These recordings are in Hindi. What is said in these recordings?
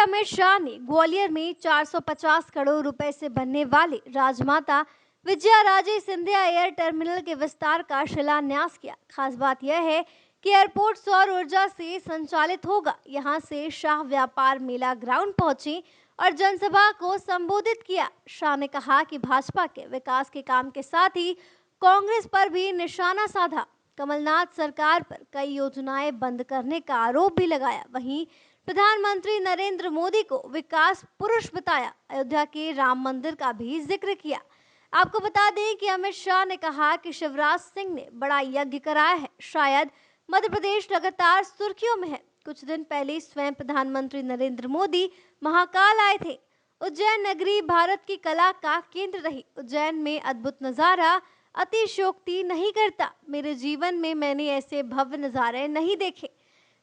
अमित शाह ने ग्वालियर में 450 करोड़ रुपए से बनने वाले राजमाता विजयाराजे सिंधिया एयर टर्मिनल के विस्तार का शिलान्यास किया। खास बात यह है कि एयरपोर्ट सौर ऊर्जा से संचालित होगा। यहां से शाह व्यापार मेला ग्राउंड पहुंचे और जनसभा को संबोधित किया। शाह ने कहा कि भाजपा के विकास के काम के साथ ही कांग्रेस पर भी निशाना साधा। कमलनाथ सरकार पर कई योजनाएं बंद करने का आरोप भी लगाया। वहीं प्रधानमंत्री नरेंद्र मोदी को विकास पुरुष बताया। अयोध्या के राम मंदिर का भी जिक्र किया। आपको बता दें कि अमित शाह ने कहा कि शिवराज सिंह ने बड़ा यज्ञ कराया है। शायद मध्य प्रदेश लगातार सुर्खियों में है। कुछ दिन पहले स्वयं प्रधानमंत्री नरेंद्र मोदी महाकाल आए थे। उज्जैन नगरी भारत की कला का केंद्र रही। उज्जैन में अद्भुत नजारा अतिशयोक्ति नहीं करता। मेरे जीवन में मैंने ऐसे भव्य नजारे नहीं देखे।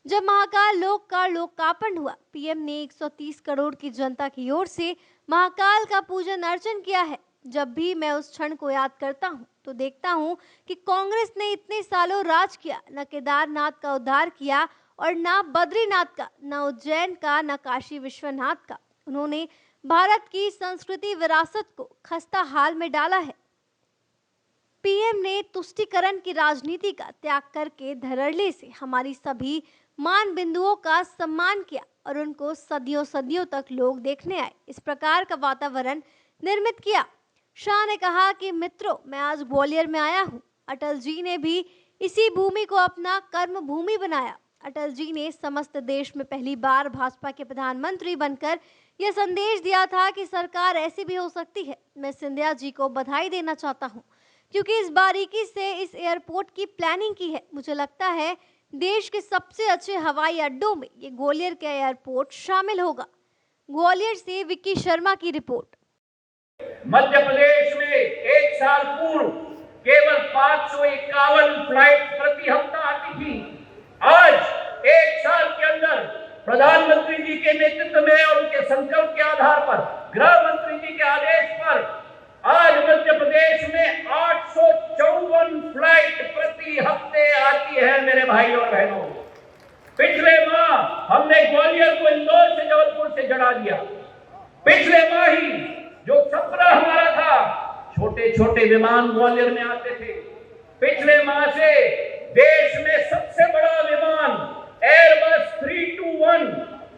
जब महाकाल लोक का लोकार्पण हुआ, पीएम ने 130 करोड़ की जनता की ओर से महाकाल का पूजन अर्चन किया है। जब भी मैं उस क्षण को याद करता हूँ तो देखता हूँ कि कांग्रेस ने इतने सालों राज किया, न केदारनाथ का उद्धार किया और न बद्रीनाथ का, न उज्जैन का, न काशी विश्वनाथ का। उन्होंने भारत की संस्कृति विरासत को खस्ता हाल में डाला है। पीएम ने तुष्टीकरण की राजनीति का त्याग करके धड़ल्ले से हमारी सभी मान बिंदुओं का सम्मान किया और उनको सदियों सदियों तक लोग देखने आए। इस प्रकार का वातावरण निर्मित किया। शाह ने कहा कि मित्रों, मैं आज ग्वालियर में आया हूँ। अटल जी ने भी इसी भूमि को अपना कर्म भूमि बनाया। अटल जी ने समस्त देश में पहली बार भाजपा के प्रधानमंत्री बनकर यह संदेश दिया था कि सरकार ऐसी भी हो सकती है। मैं सिंधिया जी को बधाई देना चाहता हूँ क्योंकि इस बारीकी से इस एयरपोर्ट की प्लानिंग की है। मुझे लगता है देश के सबसे अच्छे हवाई अड्डों में ये ग्वालियर का एयरपोर्ट शामिल होगा। ग्वालियर से विक्की शर्मा की रिपोर्ट। मध्य प्रदेश में एक साल पूर्व केवल 551 फ्लाइट प्रति हफ्ता आती थी। आज एक साल के अंदर प्रधानमंत्री जी के नेतृत्व में और उनके संकल्प के आधार पर, गृह मंत्री जी के आदेश पर आज मध्य प्रदेश में 854 फ्लाइट प्रति हफ्ते आती है। मेरे भाई और बहनों, पिछले माह हमने ग्वालियर को इंदौर से, जबलपुर से जोड़ा दिया। पिछले माह ही जो सपना हमारा था, छोटे छोटे विमान ग्वालियर में आते थे। पिछले माह से देश में सबसे बड़ा विमान एयरबस 321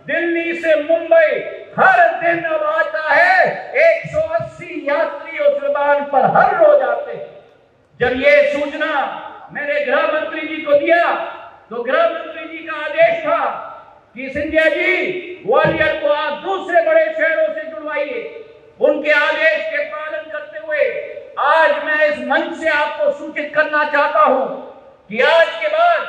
दिल्ली से मुंबई हर दिन अब आता है। 180 यात्री उस विमान पर हर रोज आते हैं। जब ये सूचना मैंने गृह मंत्री जी को दिया तो गृह मंत्री जी का आदेश था कि सिंधिया जी ग्वालियर को आप दूसरे बड़े शहरों से जुड़वाइए। उनके आदेश के पालन करते हुए आज मैं इस मंच से आपको सूचित करना चाहता हूं कि आज के बाद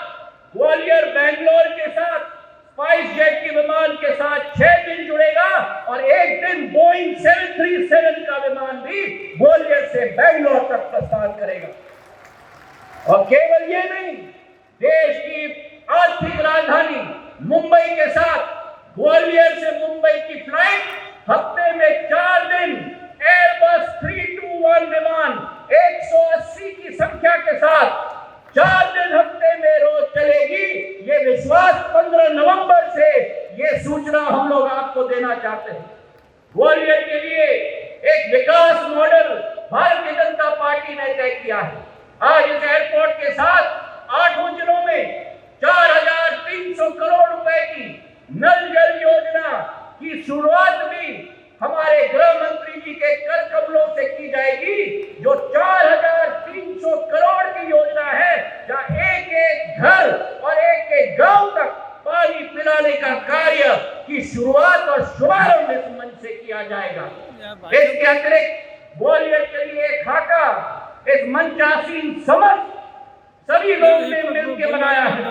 ग्वालियर बेंगलोर के साथ स्पाइस जेट के विमान के साथ 6 दिन जुड़ेगा और एक दिन बोइंग 737 का विमान भी ग्वालियर से बेंगलोर तक प्रस्थान करेगा। और केवल ये नहीं, देश की आर्थिक राजधानी मुंबई के साथ ग्वालियर से मुंबई की फ्लाइट हफ्ते में 4 दिन एयरबस 321 विमान 180 की संख्या के साथ 4 दिन हफ्ते में रोज चलेगी। ये विश्वास 15 नवंबर से ये सूचना हम लोग आपको देना चाहते हैं। ग्वालियर के लिए एक विकास मॉडल भारतीय जनता पार्टी ने तय किया है। आज इस एयरपोर्ट के साथ 8 जिलों में 4,300 करोड़ रुपए की नल जल योजना की शुरुआत भी हमारे गृह मंत्री जी के कर कमलों से की जाएगी। जो 4,300 करोड़ की योजना है, जहां एक एक घर और एक एक गांव तक पानी पिलाने का कार्य की शुरुआत और शुभारंभ इस मंच से किया जाएगा। इसके अतिरिक्त ग्वालियर के लिए एक खाका इस मंचासीन समस्त सभी लोग ने मिलकर बनाया है।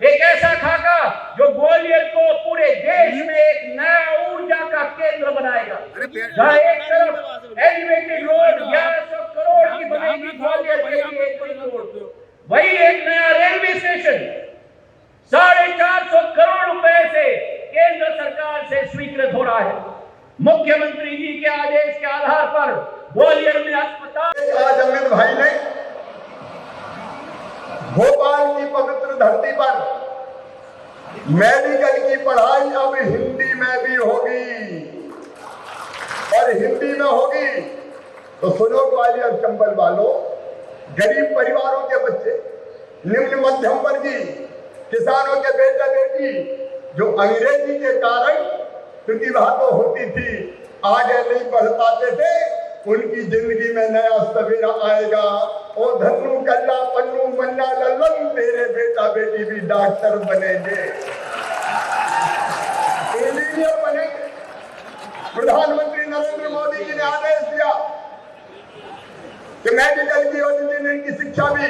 एक ऐसा खाका जो ग्वालियर को पूरे देश में एक नया ऊर्जा का केंद्र बनाएगा। जहाँ एक तरफ एलिवेटेड रोड 1100 करोड़ की बनेगी ग्वालियर के लिए एक रोड, वही एक नया रेलवे स्टेशन 450 करोड़ रुपए से केंद्र सरकार से स्वीकृत हो रहा है। मुख्यमंत्री जी के आदेश के आधार पर ग्वालियर में अस्पताल। आज अमित भाई ने भोपाल की पवित्र धरती पर मेडिकल की पढ़ाई अब हिंदी में भी होगी, और हिंदी में होगी तो सुनो ग्वालियर चंबल वालों, गरीब परिवारों के बच्चे, निम्न मध्यम वर्गीय किसानों के बेटा बेटी जो अंग्रेजी के कारण प्रतिभा तो होती थी, आगे नहीं बढ़ पाते थे, उनकी जिंदगी में नया सवेरा आएगा। ओ धन्नू कल्ला पन्नू मन्ना लल्लन, तेरे बेटा बेटी भी डॉक्टर बनेंगे, इंजीनियर बनेंगे। प्रधानमंत्री नरेंद्र मोदी जी ने आदेश दिया कि मेडिकल की और इंजीनियरिंग की शिक्षा भी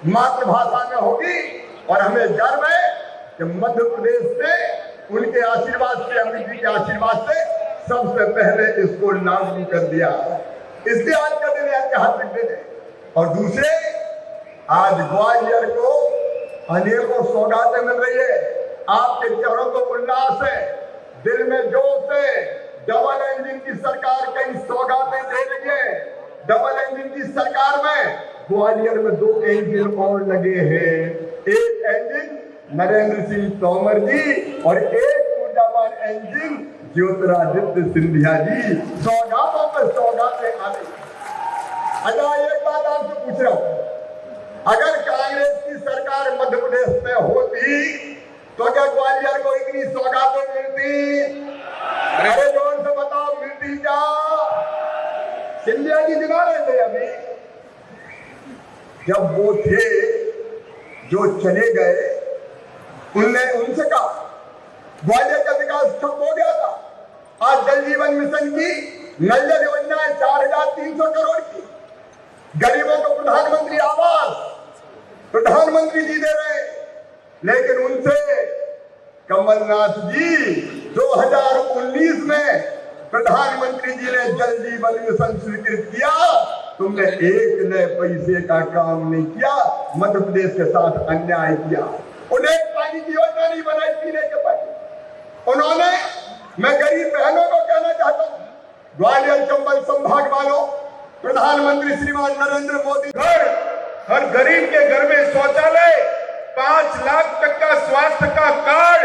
मातृभाषा में होगी, और हमें गर्व है कि मध्य प्रदेश ने उनके आशीर्वाद से, अमित जी के आशीर्वाद से सबसे पहले इसको लागू कर दिया। इसलिए आज का दिन ऐतिहासिक दिन है। और दूसरे, आज ग्वालियर को अनेकों सौगातें मिल रही है। आपके चेहरों को उल्लास है, दिल में जोश है। डबल इंजन की सरकार कई सौगातें दे रही है। डबल इंजन की सरकार में ग्वालियर में 2 इंजन और लगे हैं। एक इंजन नरेंद्र सिंह तोमर जी और एक ऊर्जावान इंजन ज्योतिरादित्य सिंधिया जी। सौगातों पर सौगातें आ रही। अच्छा, एक बात आपसे पूछ रहा हूं, अगर कांग्रेस की सरकार मध्य प्रदेश में होती तो क्या ग्वालियर को इतनी सौगातें मिलती? अरे जोर से बताओ, मिलती क्या? सिंधिया जी दिखा रहे थे अभी, जब वो थे जो चले गए, उनसे कहा ग्वालियर का विकास ठप हो गया था। आज जल जीवन मिशन की नल जल योजना है 4300 करोड़ की। गरीबों को प्रधानमंत्री आवास प्रधानमंत्री जी दे रहे, लेकिन उनसे कमलनाथ जी 2019 में प्रधानमंत्री जी ने जल जीवन मिशन स्वीकृत किया, तुमने एक नए पैसे का काम नहीं किया, मध्य प्रदेश के साथ अन्याय किया। उन्हें पानी की योजना नहीं बनाई पीने के पानी। उन्होंने, मैं गरीब बहनों को कहना चाहता हूं, ग्वालियर चंबल संभाग वालों, प्रधानमंत्री श्रीमान नरेंद्र मोदी, हर गरीब के घर में शौचालय, 5 लाख तक का स्वास्थ्य का कार्ड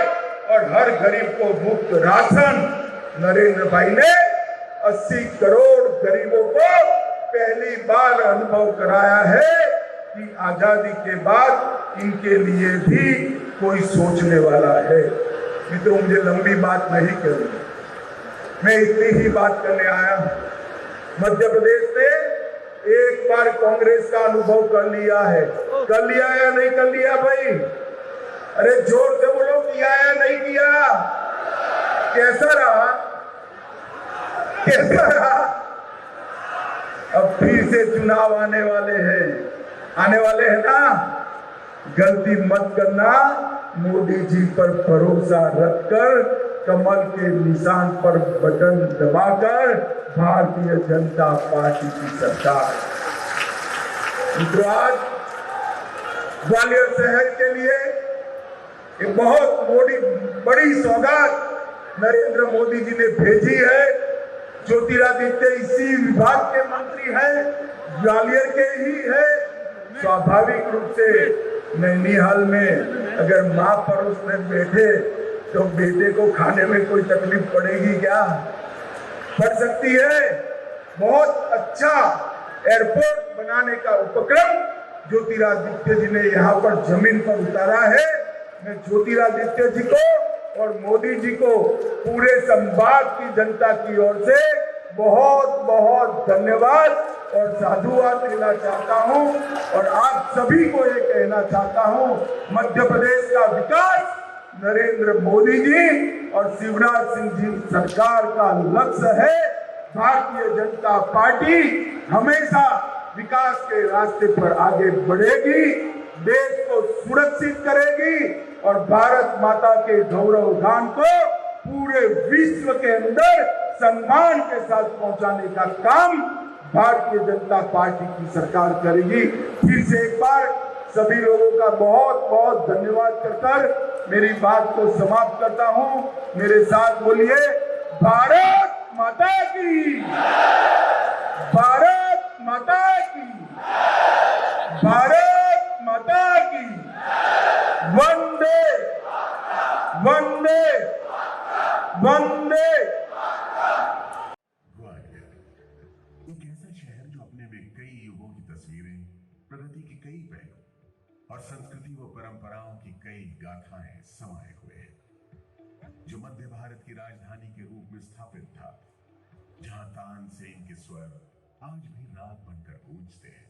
और हर गरीब को मुफ्त राशन। नरेंद्र भाई ने 80 करोड़ गरीबों को पहली बार अनुभव कराया है कि आजादी के बाद इनके लिए भी कोई सोचने वाला है। मित्रों, मुझे लंबी बात नहीं करनी, मैं इतनी ही बात करने आया। मध्य प्रदेश ने एक बार कांग्रेस का अनुभव कर लिया है। कर लिया या नहीं कर लिया भाई? अरे जोर से बोलो, किया या नहीं किया? कैसा रहा? कैसा रहा? अब फिर से चुनाव आने वाले हैं ना। गलती मत करना, मोदी जी पर भरोसा रखकर कमल के निशान पर बटन दबाकर भारतीय जनता पार्टी की सरकार। मित्रों, आज ग्वालियर शहर के लिए एक बहुत बड़ी सौगात नरेंद्र मोदी जी ने भेजी है। ज्योतिरादित्य इसी विभाग के मंत्री हैं, ग्वालियर के ही है। स्वाभाविक रूप से नैनीहाल में अगर माँ परोस में बैठे तो बेटे को खाने में कोई तकलीफ पड़ेगी क्या? पड़ सकती है। बहुत अच्छा एयरपोर्ट बनाने का उपक्रम ज्योतिरादित्य जी ने यहाँ पर जमीन पर उतारा है। मैं ज्योतिरादित्य जी को और मोदी जी को पूरे संभाग की जनता की ओर से बहुत बहुत धन्यवाद और साधुवाद देना चाहता हूं। और आप सभी को ये कहना चाहता हूं, मध्य प्रदेश का विकास नरेंद्र मोदी जी और शिवराज सिंह जी सरकार का लक्ष्य है। भारतीय जनता पार्टी हमेशा विकास के रास्ते पर आगे बढ़ेगी, देश को सुरक्षित करेगी और भारत माता के गौरव गान को पूरे विश्व के अंदर सम्मान के साथ पहुंचाने का काम भारतीय जनता पार्टी की सरकार करेगी। फिर से एक बार सभी लोगों का बहुत बहुत धन्यवाद कर मेरी बात को समाप्त करता हूं। मेरे साथ बोलिए, भारत माता की, भारत माता की, भारत माता की, वंदे एक ऐसा शहर जो अपने में कई युगों की तस्वीरें, प्रगति के कई पहलू और संस्कृति व परंपराओं की कई गाथाएं समाये हुए हैं, जो मध्य भारत की राजधानी के रूप में स्थापित था, जहां तानसेन के स्वर आज भी राग बनकर गूंजते हैं,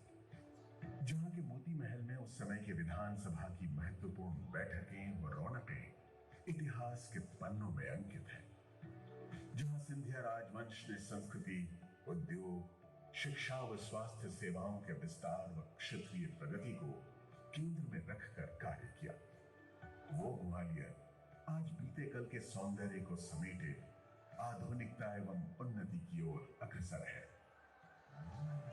जहां के मोती महल में उस समय के विधानसभा की महत्वपूर्ण बैठकें व रौनकें इतिहास के पन्नों में अंकित है, जहां सिंधिया राजवंश ने संस्कृति, उद्योग, शिक्षा व स्वास्थ्य सेवाओं के विस्तार व क्षेत्रीय प्रगति को केंद्र में रखकर कार्य किया। वो ग्वालियर आज बीते कल के सौंदर्य को समेटे आधुनिकता एवं उन्नति की ओर अग्रसर है।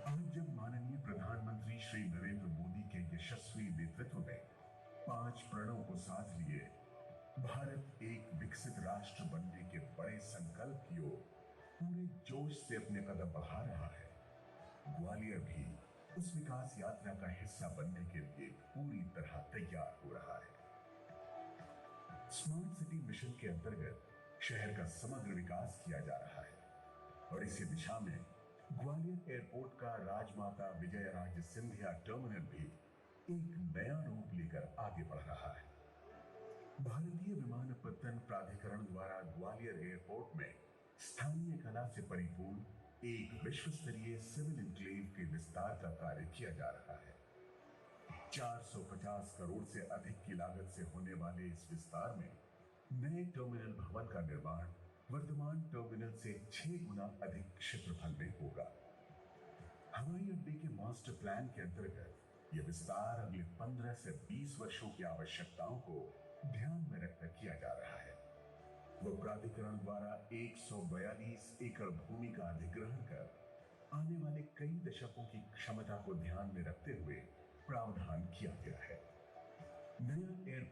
आज जब माननीय प्रधानमंत्री श्री नरेंद्र मोदी के यशस्वी नेतृत्व में 5 प्रणों को साथ लिए भारत एक विकसित राष्ट्र बनने के बड़े संकल्प की ओर पूरे जोश से अपने कदम बढ़ा रहा है, ग्वालियर भी उस विकास यात्रा का हिस्सा बनने के लिए पूरी तरह तैयार हो रहा है। स्मार्ट सिटी मिशन के अंतर्गत शहर का समग्र विकास किया जा रहा है और इसी दिशा में ग्वालियर एयरपोर्ट का राजमाता विजयाराजे सिंधिया टर्मिनल भी एक नया रूप लेकर आगे बढ़ रहा है। भारतीय विमानपत्तन प्राधिकरण द्वारा ग्वालियर एयरपोर्ट में स्थानीय कला से परिपूर्ण एक विश्व स्तरीय सिविल इनक्लेव के विस्तार का कार्य किया जा रहा है। 450 करोड़ से अधिक की लागत से होने वाले इस विस्तार में नए टर्मिनल भवन का निर्माण वर्तमान टर्मिनल से 6 गुना अधिक क्षेत्रफल में होगा। हवाई अड्डे के मास्टर प्लान के अंतर्गत यह विस्तार अगले 15 से 20 वर्षों की आवश्यकताओं को ध्यान में रखकर किया जा रहा है। वो प्राधिकरण द्वारा 142 एकड़ भूमि का अधिग्रहण कर आने वाले कई दशकों की क्षमता को ध्यान में रखते हुए प्रावधान किया गया है। नया एयरपोर्ट